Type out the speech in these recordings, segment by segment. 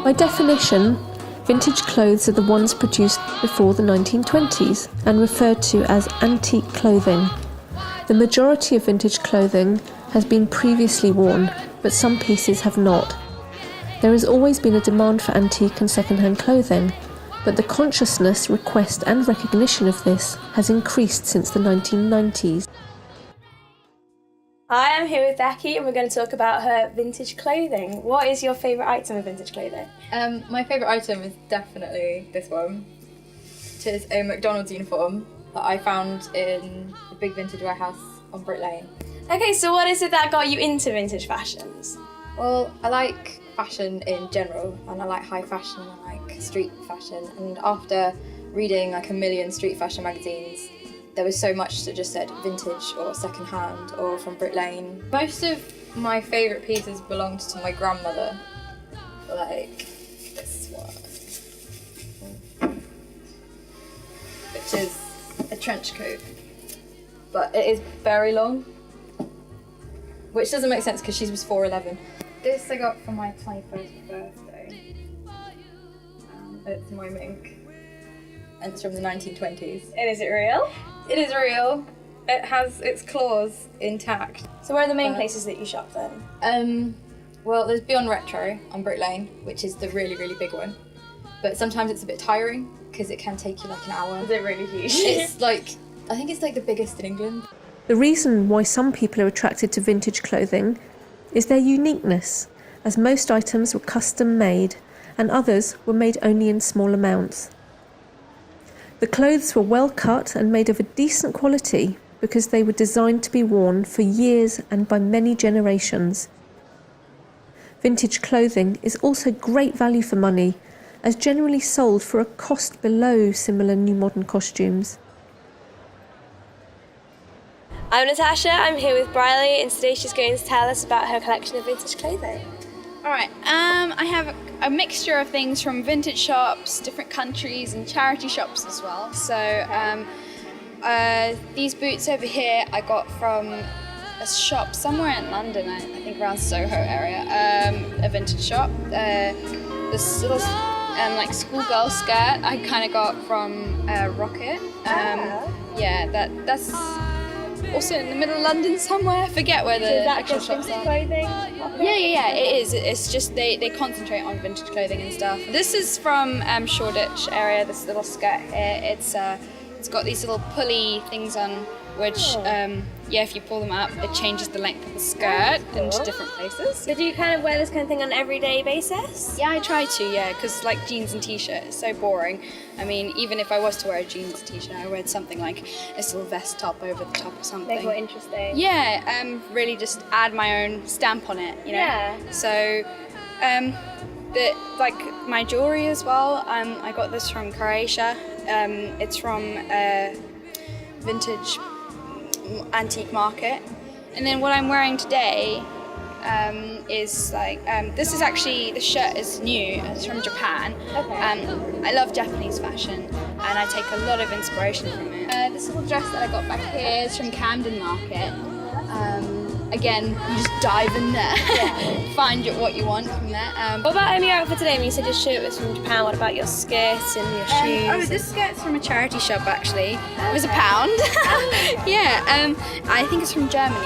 By definition, vintage clothes are the ones produced before the 1920s and referred to as antique clothing. The majority of vintage clothing has been previously worn, but some pieces have not. There has always been a demand for antique and second-hand clothing, but the consciousness, request and recognition of this has increased since the 1990s. Hi, I'm here with Becky and we're going to talk about her vintage clothing. What is your favourite item of vintage clothing? My favourite item is definitely this one, which is a McDonald's uniform that I found in the big vintage warehouse on Brick Lane. Okay, so what is it that got you into vintage fashions? Well, I like fashion in general, and I like high fashion and I like street fashion, and after reading like a million street fashion magazines, there was so much that just said vintage or second hand or from Brick Lane. Most of my favourite pieces belonged to my grandmother, like this one, which is a trench coat, but it is very long, which doesn't make sense because she was 4'11". This I got for my 21st birthday. It's my mink, and it's from the 1920s. And is it real? It is real. It has its claws intact. So where are the main places that you shop then? Well, there's Beyond Retro on Brick Lane, which is the really, really big one. But sometimes it's a bit tiring because it can take you like an hour. Is it really huge? It's like, I think it's like the biggest in England. The reason why some people are attracted to vintage clothing is their uniqueness, as most items were custom made and others were made only in small amounts. The clothes were well cut and made of a decent quality because they were designed to be worn for years and by many generations. Vintage clothing is also great value for money, as generally sold for a cost below similar new modern costumes. I'm Natasha, I'm here with Briley, and today she's going to tell us about her collection of vintage clothing. Alright, I have a mixture of things from vintage shops, different countries, and charity shops as well. So these boots over here I got from a shop somewhere in London, I think around Soho area, a vintage shop. This little like schoolgirl skirt I kind of got from Rocket. Yeah, that's also in the middle of London somewhere. I forget where the actual shops are. Clothing? Yeah, it is. It's just they concentrate on vintage clothing and stuff. This is from Shoreditch area, this little skirt here. It's got these little pulley things on, which, if you pull them up, it changes the length of the skirt into different places. So do you kind of wear this kind of thing on an everyday basis? Yeah, I try to, because like jeans and t-shirt is so boring. I mean, even if I was to wear a jeans and t-shirt, I wear something like this little vest top over the top or something. Make it more interesting. Yeah, really just add my own stamp on it, you know? Yeah. So, like my jewellery as well, I got this from Croatia. It's from a vintage antique market. And then what I'm wearing today is like, this is actually, the shirt is new, it's from Japan. Okay. I love Japanese fashion and I take a lot of inspiration from it. This little dress that I got back here is from Camden Market. Again, you just dive in there, find what you want from there. What about your outfit today? I mean, you said your shirt was from Japan. What about your skirt and your shoes? This skirt's from a charity shop actually. It was £1. Yeah, I think it's from Germany.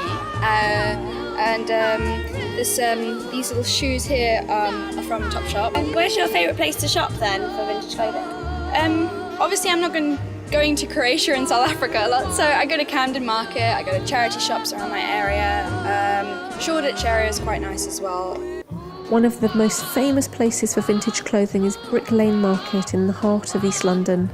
These little shoes here are from Topshop. Where's your favourite place to shop then for vintage clothing? Obviously, I'm not going to Croatia and South Africa a lot, so I go to Camden Market, I go to charity shops around my area. Shoreditch area is quite nice as well. One of the most famous places for vintage clothing is Brick Lane Market in the heart of East London.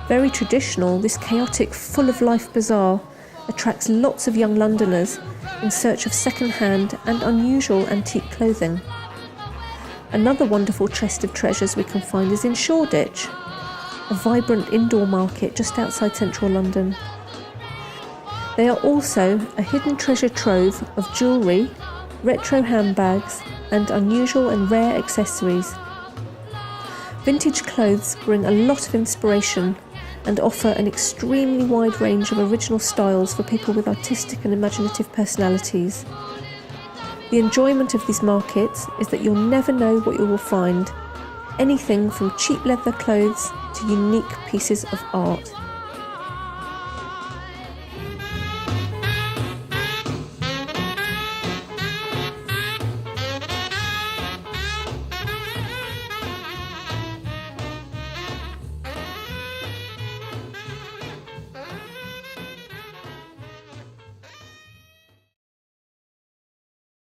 Very traditional, this chaotic, full of life bazaar attracts lots of young Londoners in search of second-hand and unusual antique clothing. Another wonderful chest of treasures we can find is in Shoreditch, a vibrant indoor market just outside central London. They are also a hidden treasure trove of jewellery, retro handbags and unusual and rare accessories. Vintage clothes bring a lot of inspiration and offer an extremely wide range of original styles for people with artistic and imaginative personalities. The enjoyment of these markets is that you'll never know what you will find, anything from cheap leather clothes to unique pieces of art.